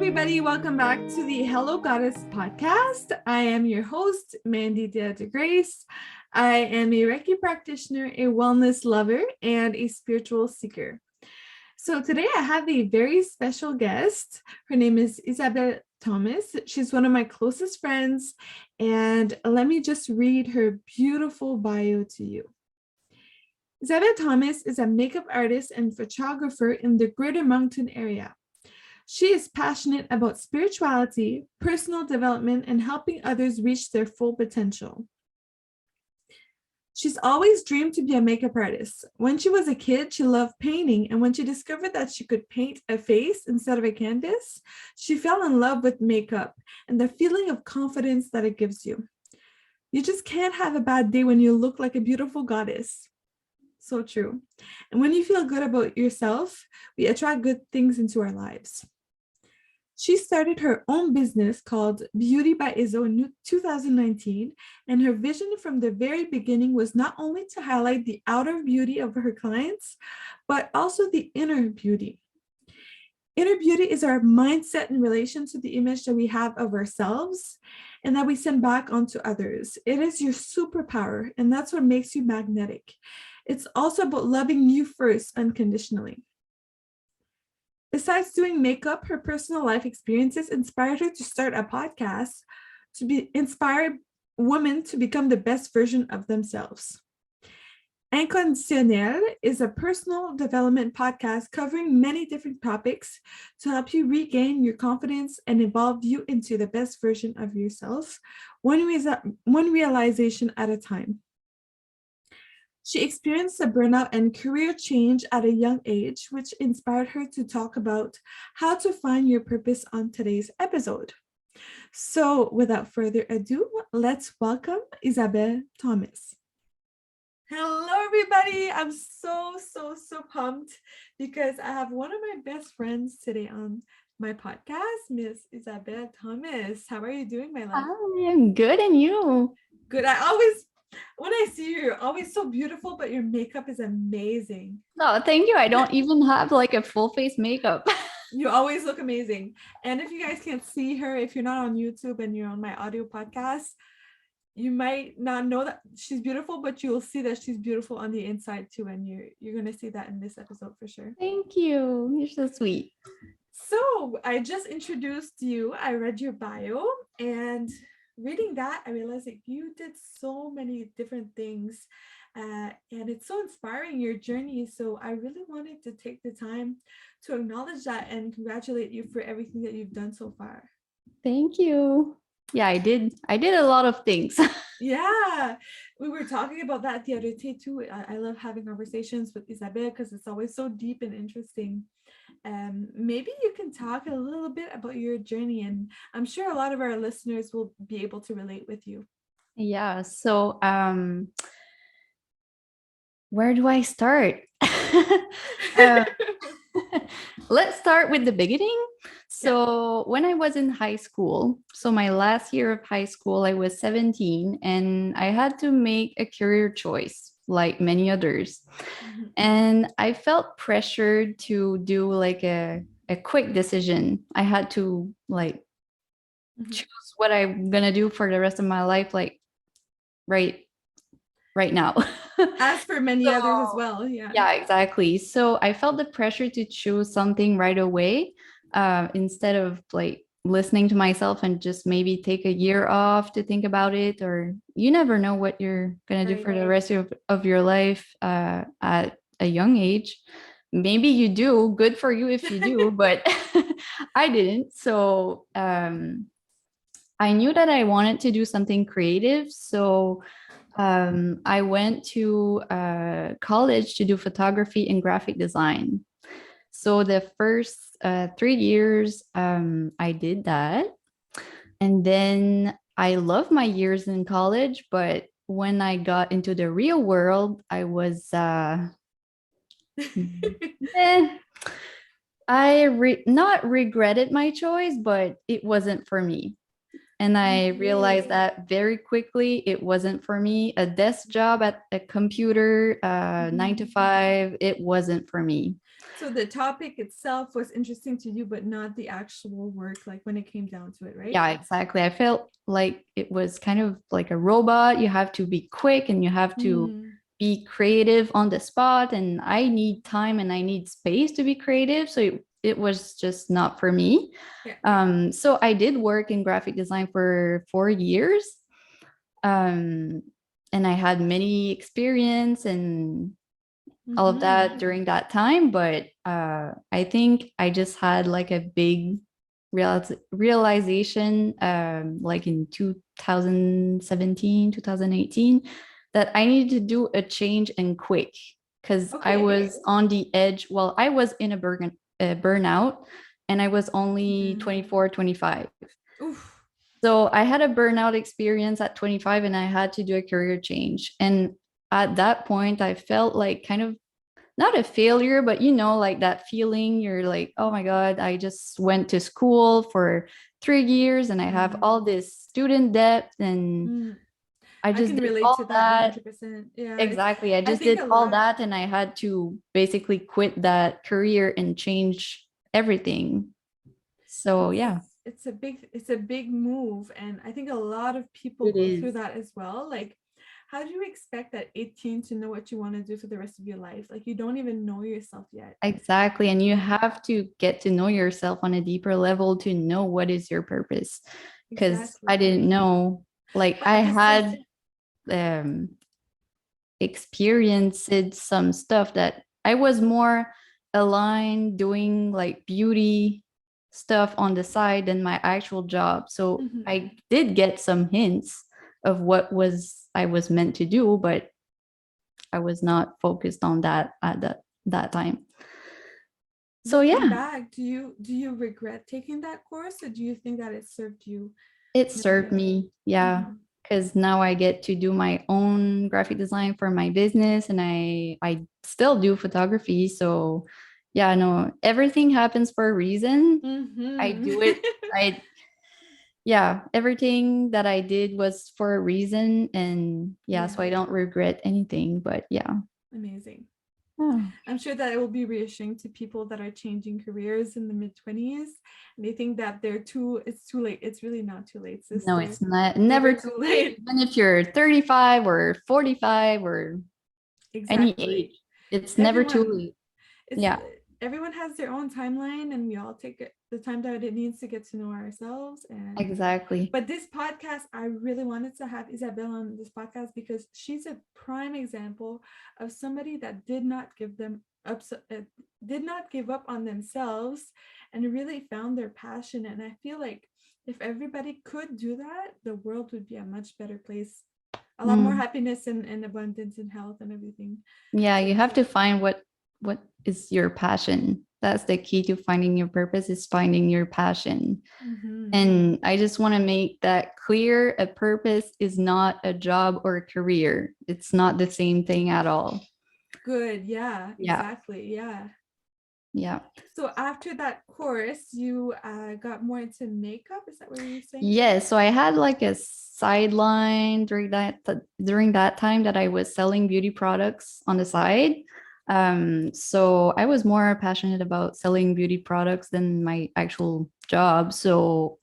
everybody. Welcome back to the Hello Goddess podcast. I am your host, 𝘴𝘶𝘱𝘦𝘳𝘕. I am a Reiki practitioner, a wellness lover, and a spiritual seeker. So today I have a very special guest. Her name is Isabelle Thomas. She's one of my closest friends. And let me just read her beautiful bio to you. Isabelle Thomas is a makeup artist and photographer in the greater Moncton area. She is passionate about spirituality, personal development, and helping others reach their full potential. She's always dreamed to be a makeup artist. When she was a kid, she loved painting, and when she discovered that she could paint a face instead of a canvas, she fell in love with makeup and the feeling of confidence that it gives you. You just can't have a bad day when you look like a beautiful goddess. So true. And when you feel good about yourself, we attract good things into our lives. She started her own business called Beauty by Izzo in 2019, and her vision from the very beginning was not only to highlight the outer beauty of her clients, but also the inner beauty. Inner beauty is our mindset in relation to the image that we have of ourselves and that we send back onto others. It is your superpower, and that's what makes you magnetic. It's also about loving you first unconditionally. Besides doing makeup, her personal life experiences inspired her to start a podcast to inspire women to become the best version of themselves. Unconditionally is a personal development podcast covering many different topics to help you regain your confidence and evolve you into the best version of yourself, one realization at a time. She experienced a burnout and career change at a young age, which inspired her to talk about how to find your purpose on today's episode. So without further ado, let's welcome Isabelle Thomas. Hello, everybody. I'm so pumped because I have one of my best friends today on my podcast, Miss Isabelle Thomas. How are you doing, my love? I am good, and you? Good. When I see you, you're always so beautiful, but your makeup is amazing. No, thank you. I don't even have like a full face makeup. You always look amazing. And if you guys can't see her, if you're not on YouTube and you're on my audio podcast, you might not know that she's beautiful, but you'll see that she's beautiful on the inside too. And you're going to see that in this episode for sure. Thank you. You're so sweet. So I just introduced you. I read your bio, and reading that, I realized that you did so many different things, and it's so inspiring, your journey. So I really wanted to take the time to acknowledge that and congratulate you for everything that you've done so far. Thank you. Yeah, I did a lot of things. Yeah, we were talking about that the other day too. I love having conversations with Isabelle because it's always so deep and interesting. Maybe you can talk a little bit about your journey, and I'm sure a lot of our listeners will be able to relate with you. Yeah, so where do I start? Let's start with the beginning. So when I was in high school, so my last year of high school, I was 17 and I had to make a career choice like many others. Mm-hmm. And I felt pressured to do like a quick decision. I had to like choose what I'm gonna do for the rest of my life, like right now. As for many others as well. Yeah, exactly. So I felt the pressure to choose something right away, instead of like listening to myself and just maybe take a year off to think about it, or you never know what you're gonna do for the rest of your life at a young age. Maybe you do, good for you if you do, but I didn't. So I knew that I wanted to do something creative. So I went to college to do photography and graphic design. So the first 3 years, I did that. And then I loved my years in college, but when I got into the real world, I was, I not regretted my choice, but it wasn't for me. And I realized Okay. that very quickly it wasn't for me. A desk job at a computer, 9 to 5, it wasn't for me. So the topic itself was interesting to you, but not the actual work, like when it came down to it, right? Yeah, exactly. I felt like it was kind of like a robot. You have to be quick and you have to Mm, be creative on the spot. And I need time and I need space to be creative. So it was just not for me. yeah. So I did work in graphic design for 4 years. Um, and I had many experience and all of that Mm-hmm. during that time. But I think I just had like a big realization, like in 2017, 2018, that I needed to do a change and quick because I Okay. was on the edge. Well, I was in a burnout and I was only Mm. 24, 25. Oof. So I had a burnout experience at 25 and I had to do a career change. And at that point, I felt like kind of not a failure, but like that feeling you're like, oh my God, I just went to school for 3 years and I have Mm. all this student debt and Mm. I I just can did relate all to that that. 100%. Yeah, it's, Exactly. I I just think did a all lot. that and I had to basically quit that career and change everything. So It's yeah, it's a big move, and I think a lot of people it go through is. that as well. Like, how do you expect at 18 to know what you want to do for the rest of your life? Like, you don't even know yourself yet. Exactly. And you have to get to know yourself on a deeper level to know what is your purpose. Because I Exactly. didn't know, like, But I at the same, had um, experienced some stuff that I was more aligned doing like beauty stuff on the side than my actual job. So mhm. I did get some hints of what was I was meant to do, but I was not focused on that at that time. So Looking yeah, back, do you regret taking that course, or do you think that it served you it in a served good way? me. Yeah. Mhm. Because now I get to do my own graphic design for my business and I still do photography. So yeah, no, everything happens for a reason. I Mhm. do it. I Yeah, everything that I did was for a reason. And yeah, Yeah, so I don't regret anything. But yeah. amazing. Oh, I'm sure that it will be reassuring to people that are changing careers in the mid 20s and they think that it's too late. It's really not too late, no, sister. it's not Never never too too late. late. Even if you're 35 or 45 or any Exactly. age, it's never too Everyone, late. it's Yeah, everyone has their own timeline, and we all take the time that it needs to get to know ourselves. And exactly. but this podcast, I really wanted to have Isabelle on this podcast because she's a prime example of somebody that did not give up on themselves and really found their passion. And I feel like if everybody could do that, the world would be a much better place. A lot more Mm. happiness and abundance and health and everything. Yeah, But you have to find what is your passion. That's the key to finding your purpose is finding your passion. mhm. And I just want to make that clear. A purpose is not a job or a career. It's not the same thing at all. Good. Yeah, Yeah. exactly. Yeah. Yeah. So after that course, you got more into makeup. Is that what you were saying? Yeah, so I had like a sideline during that time that I was selling beauty products on the side. So I was more passionate about selling beauty products than my actual job. So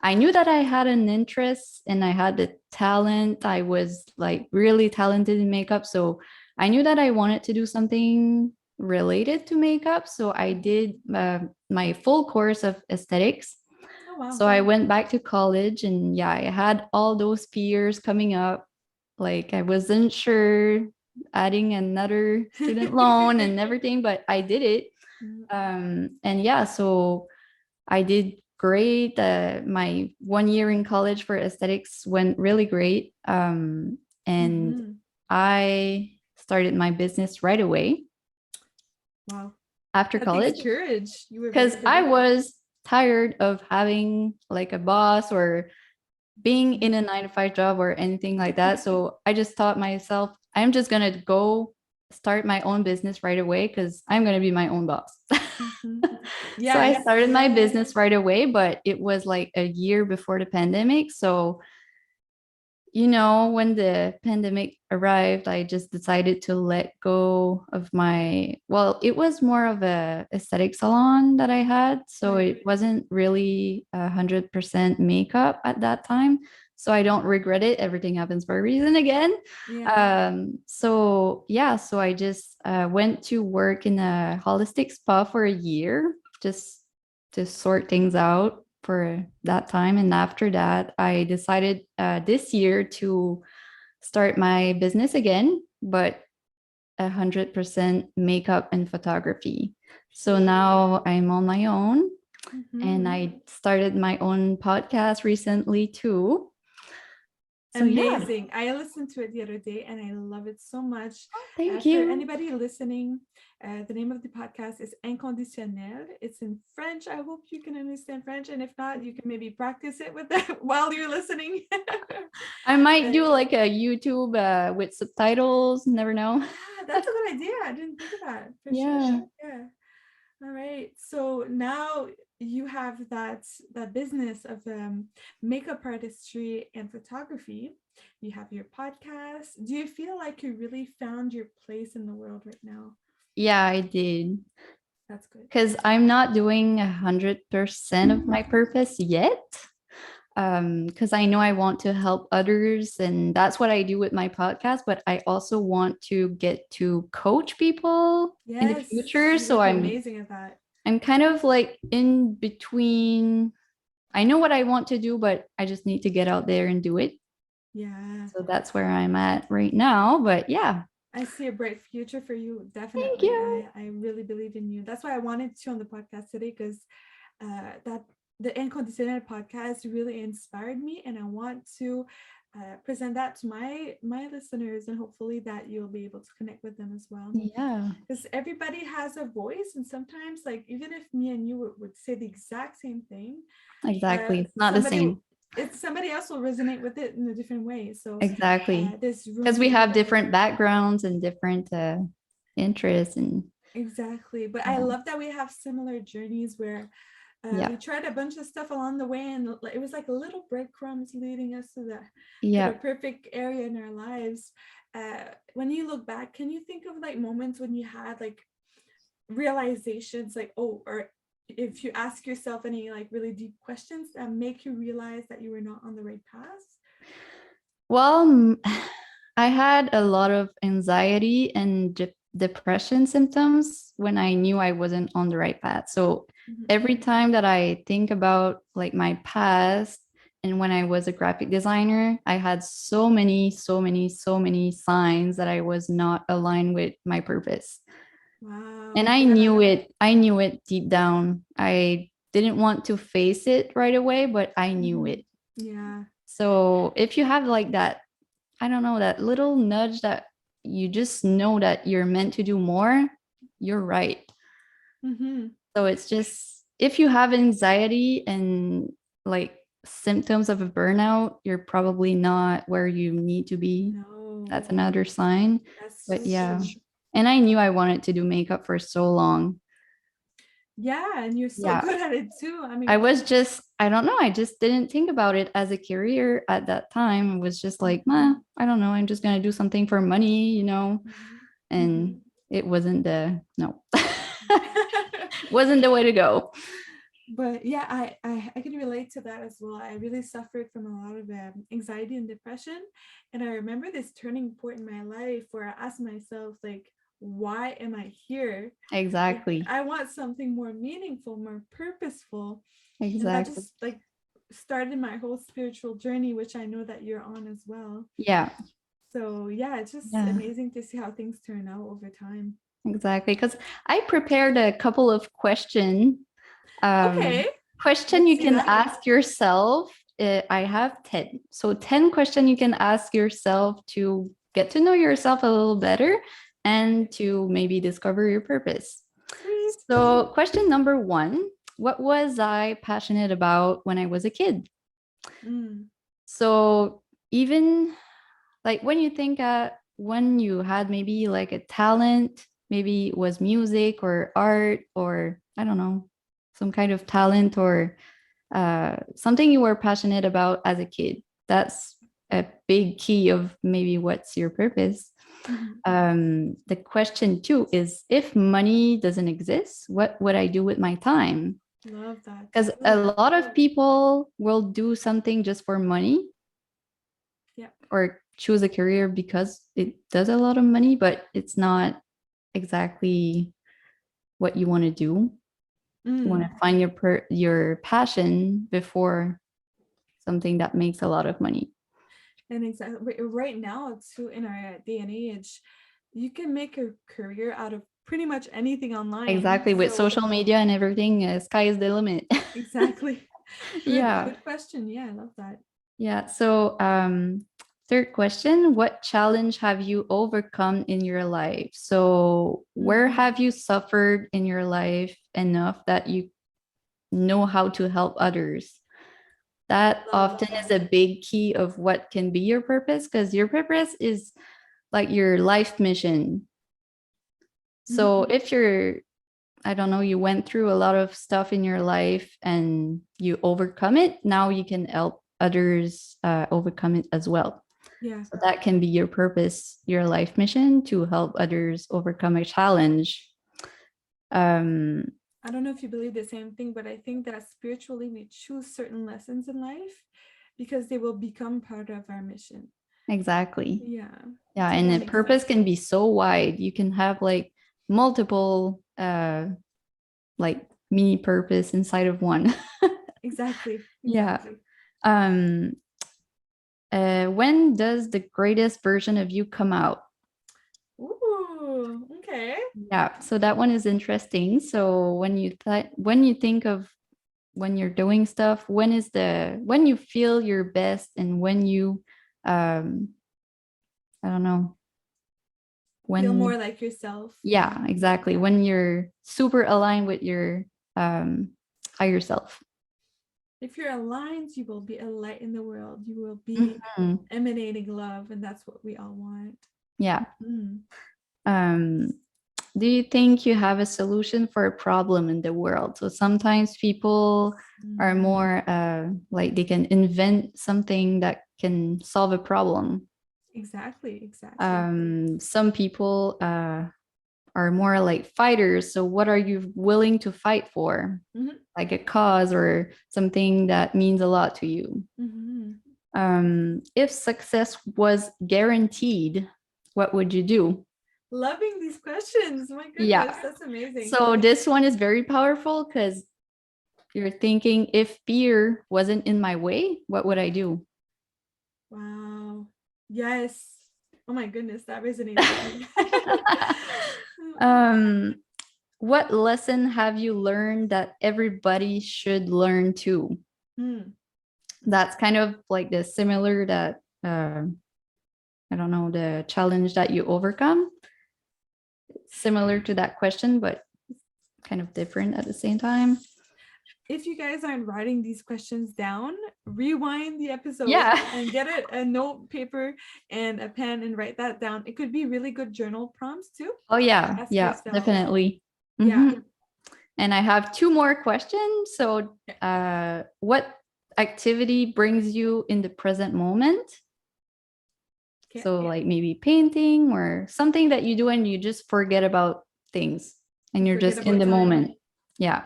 I knew that I had an interest and I had the talent. I was like really talented in makeup. So I knew that I wanted to do something related to makeup. So I did my full course of aesthetics. Oh wow. So I went back to college and yeah, I had all those fears coming up. Like I wasn't sure adding another student loan and everything, but I did it. And yeah, so I did great. My 1 year in college for aesthetics went really great. And Mhm. I started my business right away Wow. after That takes college courage. You were very because I courageous. was tired of having like a boss or being in a 9 to 5 job or anything like that. So I just taught myself, I'm just going to go start my own business right away because I'm going to be my own boss. Mhm. So I Yes. started my business right away, but it was like a year before the pandemic. So when the pandemic arrived, I just decided to let go of it was more of a aesthetic salon that I had. So Right. it wasn't really 100% makeup at that time. So I don't regret it. Everything happens for a reason again. Yeah. So I just went to work in a holistic spa for a year just to sort things out for that time. And after that, I decided this year to start my business again, but 100% makeup and photography. So now I'm on my own, and Mhm. I started my own podcast recently too. So yeah, Amazing. I listened to it the other day and I love it so much. thank For you. anybody listening, the name of the podcast is Inconditionnel. It's in French. I hope you can understand French. And if not, you can maybe practice it with that while you're listening. I might do But like a YouTube with subtitles. Never know. that's a good idea. I didn't think of that for Yeah. sure. Yeah. All right. So now you have that business of makeup artistry and photography. You have your podcast. Do you feel like you really found your place in the world right now? Yeah, I did. That's good. Because I'm not doing 100% of my purpose yet. Because I know I want to help others, and that's what I do with my podcast. But I also want to get to coach people in the Yes, future. you So would be I'm amazing at that. I'm kind of like in between. I know what I want to do, but I just need to get out there and do it. Yeah. So that's where I'm at right now. But yeah, I see a bright future for you. thank Definitely. you. I really believe in you. That's why I wanted you on the podcast today because that the Inconditionnel podcast really inspired me, and I want to present that to my listeners, and hopefully that you'll be able to connect with them as well. Yeah, Because everybody has a voice, and sometimes, like even if me and you would say the exact same thing, exactly. It's not the somebody same. it's somebody else will resonate with it in a different way. So Exactly. there's room Because for we have everybody. different backgrounds and different interests and Exactly. But I love that we have similar journeys where yeah. we tried a bunch of stuff along the way, and it was like a little breadcrumbs leading us to the Yeah. perfect area in our lives. When you look back, can you think of like moments when you had like realizations, like, oh, or if you ask yourself any like really deep questions that make you realize that you were not on the right path? Well, I had a lot of anxiety and depression symptoms when I knew I wasn't on the right path. So Mhm. every time that I think about like my past and when I was a graphic designer, I had so many, so many, so many signs that I was not aligned with my purpose. And Wow. I Yeah. knew it. I knew it deep down. I didn't want to face it right away, but I knew Mhm. it. Yeah. So if you have like that, I don't know, that little nudge that you just know that you're meant to do more, you're right. Mm-hmm. So it's just if you have anxiety and like symptoms of a burnout, you're probably not where you need to be. No, That's another sign. that's But so yeah. true. And I knew I wanted to do makeup for so long. Yeah, and you're so Yeah. good at it too. I I mean, was just, I don't know, I just didn't think about it as a career at that time. It was just like, I don't know, I'm just going to do something for money. mhm. And it wasn't no, wasn't the way to go. But yeah, I can relate to that as well. I really suffered from a lot of anxiety and depression, and I remember this turning point in my life where I asked myself, like, why am I here? Like, Exactly. I want something more meaningful, more purposeful, and that Exactly. just like started my whole spiritual journey, which I know that you're on as well. Yeah. So yeah, it's just Yeah. amazing to see how things turn out over time. Exactly. Because I prepared a couple of Okay, question let's you see can that. ask yourself. I have 10. So 10 question you can ask yourself to get to know yourself a little better and to maybe discover your purpose. Sweet. So question number 1, what was I passionate about when I was a kid? Mm, So even like when you think when you had maybe like a talent maybe it was music or art, or I don't know, some kind of talent, or something you were passionate about as a kid. That's a big key of maybe what's your purpose. The question too is, if money doesn't exist, what would I do with my time? Love that. Because a lot of people will do something just for money. Yeah. Or choose a career because it does a lot of money, but it's not exactly what you want to do. You want to find your passion before something that makes a lot of money. And exactly right now, too, in our day and age, you can make a career out of pretty much anything online. Exactly. With social media and everything, sky is the limit. Exactly. Yeah. Good question. Yeah, I love that. Yeah. So third question, what challenge have you overcome in your life? So where have you suffered in your life enough that you know how to help others? That often is a big key of what can be your purpose, because your purpose is like your life mission. So if you're, I don't know, you went through a lot of stuff in your life and you overcome it, now you can help others overcome it as well. Yeah. So that can be your purpose, your life mission, to help others overcome a challenge. I don't know if you believe the same thing, but I think that spiritually we choose certain lessons in life because they will become part of our mission. Exactly. Yeah. Yeah. And the purpose can be so wide. You can have like multiple like mini purpose inside of one. Exactly. Yeah. When does the greatest version of you come out? Ooh, okay. Yeah, so that one is interesting. So when you think of when you're doing stuff, when you feel your best, and when you I don't know, when feel more like yourself. Yeah, exactly. When you're super aligned with your higher self. If you're aligned, you will be a light in the world. You will be emanating love, and that's what we all want. Yeah. Do you think you have a solution for a problem in the world? So sometimes people are more like they can invent something that can solve a problem. Exactly. Some people are more like fighters. So what are you willing to fight for? Like a cause or something that means a lot to you. If success was guaranteed, what would you do? Loving these questions. My goodness, that's amazing. So this one is very powerful because you're thinking, if fear wasn't in my way, what would I do? Wow. Yes. Oh my goodness, that resonates with me. What lesson have you learned that everybody should learn too? That's kind of like the similar that I don't know, the challenge that you overcome. Similar to that question, but kind of different at the same time. If you guys aren't writing these questions down, rewind the episode and get a note paper and a pen and write that down. It could be really good journal prompts too. Oh yeah, definitely. And I have two more questions. So what activity brings you in the present moment? So like maybe painting or something that you do and you just forget about things and you're just in the moment. Yeah.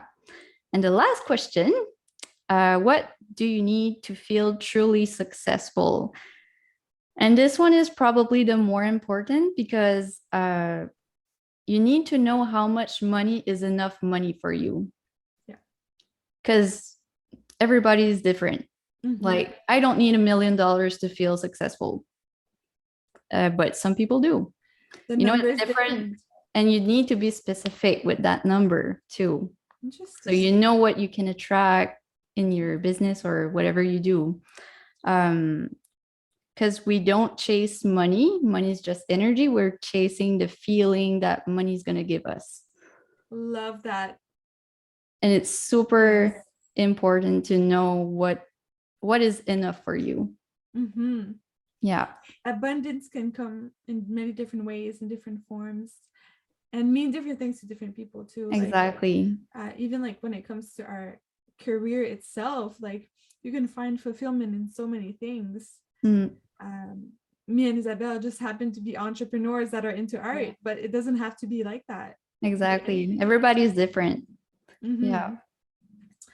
And the last question, what do you need to feel truly successful? And this one is probably the more important because you need to know how much money is enough money for you. Yeah. Because everybody is different. Like, I don't need $1 million to feel successful. But some people do. The number is different. And you need to be specific with that number too. So you know what you can attract in your business or whatever you do. Because we don't chase money. Money is just energy. We're chasing the feeling that money is going to give us. Love that. And it's super important to know what is enough for you. Yeah. Abundance can come in many different ways, in different forms. and mean different things to different people too. Exactly. Like even like when it comes to our career itself, like you can find fulfillment in so many things. Me and Isabelle just happen to be entrepreneurs that are into art, but it doesn't have to be like that. Exactly. Everybody's different. Yeah.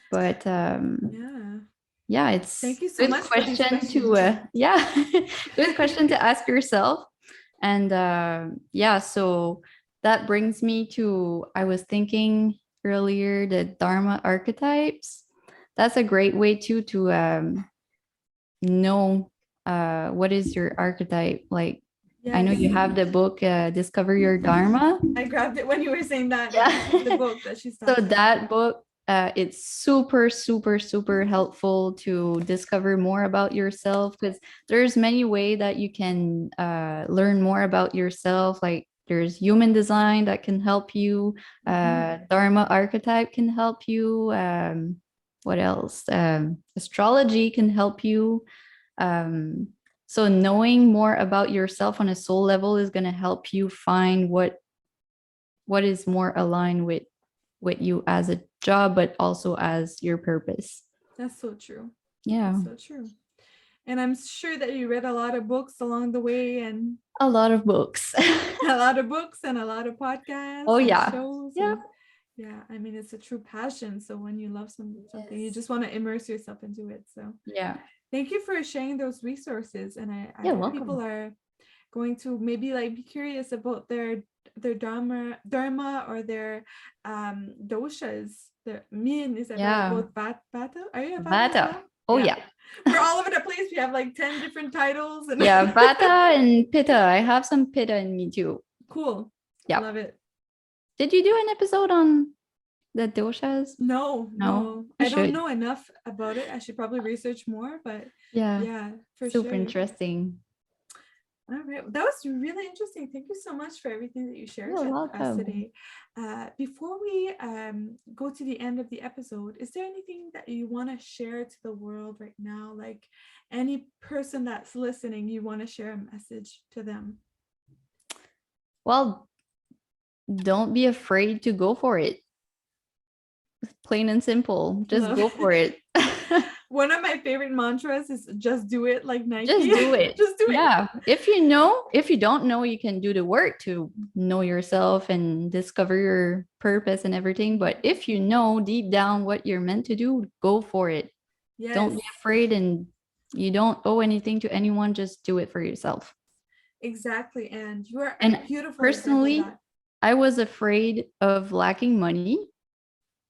But yeah, it's thank you so much for these questions. Good question to ask yourself. And so that brings me to, I was thinking earlier, the Dharma archetypes. That's a great way too to know what is your archetype. Like, I know you have the book Discover Your Dharma. I grabbed it when you were saying that. The book that she's talking. So that book, it's super, super, super helpful to discover more about yourself, because there's many ways that you can learn more about yourself. Like there's human design that can help you. Dharma archetype can help you. What else? Astrology can help you. So knowing more about yourself on a soul level is going to help you find what is more aligned with you as a job, but also as your purpose. That's so true. Yeah. That's so true. And I'm sure that you read a lot of books along the way, and a lot of books. A lot of books and a lot of podcasts. Oh yeah. Shows. Yeah. Yeah. I mean, it's a true passion. So when you love something, you just want to immerse yourself into it. So yeah. Thank you for sharing those resources. And I hope people are going to maybe like be curious about their dharma or their doshas. Me and Isabelle both Vata. Are you a Vata? Oh yeah. We're all over the place. We have like 10 different titles. And Vata and Pitta. I have some Pitta in me too. Cool. Yeah. Love it. Did you do an episode on the doshas? No. I don't know enough about it. I should probably research more, but yeah, for sure. Super interesting. All right, that was really interesting. Thank you so much for everything that you shared with us today. Before we go to the end of the episode, is there anything that you want to share to the world right now? Like any person that's listening, you want to share a message to them? Well, don't be afraid to go for it. Plain and simple. Just go for it. One of my favorite mantras is just do it, like Nike. Just do it. Just do it. Yeah. If you don't know, you can do the work to know yourself and discover your purpose and everything. But if you know deep down what you're meant to do, go for it. Yes. Don't be afraid, and you don't owe anything to anyone. Just do it for yourself. Exactly. And you are beautiful. Personally, I was afraid of lacking money.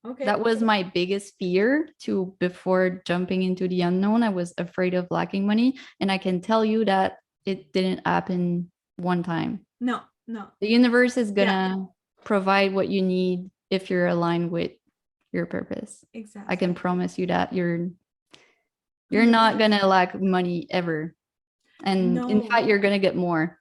Okay. That was my biggest fear too. Before jumping into the unknown, I was afraid of lacking money. And I can tell you that it didn't happen one time. No. The universe is gonna provide what you need if you're aligned with your purpose. Exactly. I can promise you that you're not gonna lack money ever. And in fact, you're gonna get more.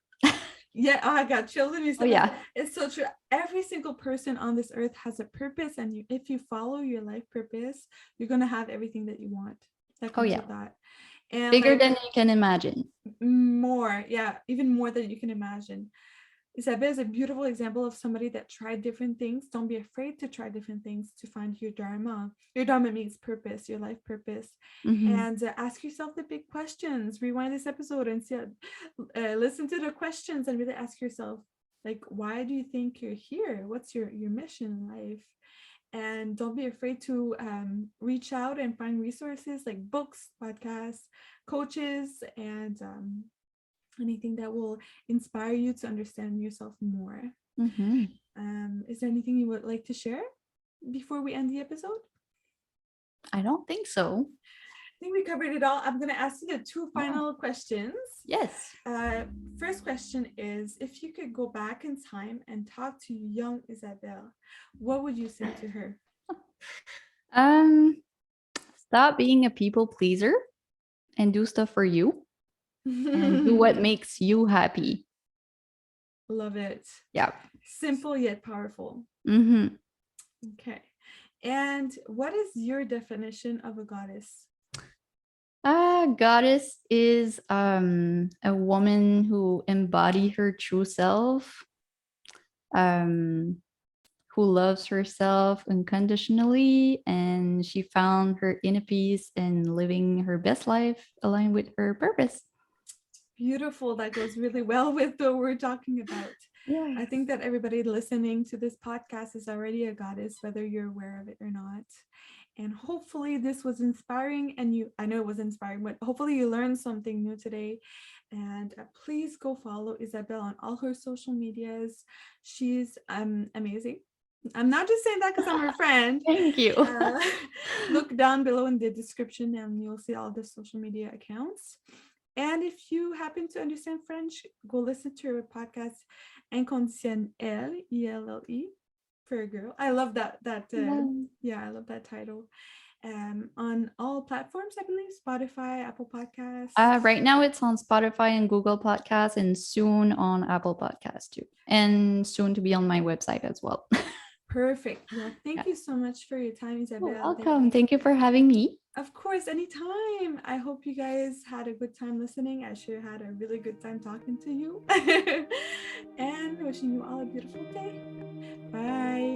Yeah, I got chills when you said that. It's so true. Every single person on this earth has a purpose, and if you follow your life purpose, you're gonna have everything that you want. That comes with that. And bigger than you can imagine. More, even more than you can imagine. Isabelle is a beautiful example of somebody that tried different things. Don't be afraid to try different things to find your dharma. Your dharma means purpose, your life purpose. Mm-hmm. And ask yourself the big questions. Rewind this episode and listen to the questions and really ask yourself, like, why do you think you're here? What's your mission in life? And don't be afraid to reach out and find resources like books, podcasts, coaches, and anything that will inspire you to understand yourself more. Mm-hmm. Is there anything you would like to share before we end the episode? I don't think so. I think we covered it all. I'm going to ask you the two final questions. Yes. First question is, if you could go back in time and talk to young Isabelle, what would you say to her? Stop being a people pleaser and do stuff for you. And do what makes you happy. Love it. Yeah. Simple yet powerful. Mm-hmm. Okay. And what is your definition of a goddess? Goddess is a woman who embodies her true self. who loves herself unconditionally, and she found her inner peace and living her best life aligned with her purpose. Beautiful. That goes really well with what we're talking about. Yeah. I think that everybody listening to this podcast is already a goddess, whether you're aware of it or not. And hopefully this was inspiring, and I know it was inspiring, but hopefully you learned something new today. And please go follow Isabelle on all her social medias. She's amazing. I'm not just saying that because I'm her friend. Thank you. Look down below in the description and you'll see all the social media accounts. And if you happen to understand French, go listen to her podcast, 𝘴𝘶𝘶𝘦𝘳𝘱𝘰𝘸𝘦𝘳, for a girl. I love that. Yeah, I love that title. On all platforms, I believe, Spotify, Apple Podcasts. Right now it's on Spotify and Google Podcasts, and soon on Apple Podcasts too, and soon to be on my website as well. Perfect. Well, thank you so much for your time, Isabelle. You're welcome. Thank you for having me. Of course, anytime. I hope you guys had a good time listening. I sure had a really good time talking to you. And wishing you all a beautiful day. Bye.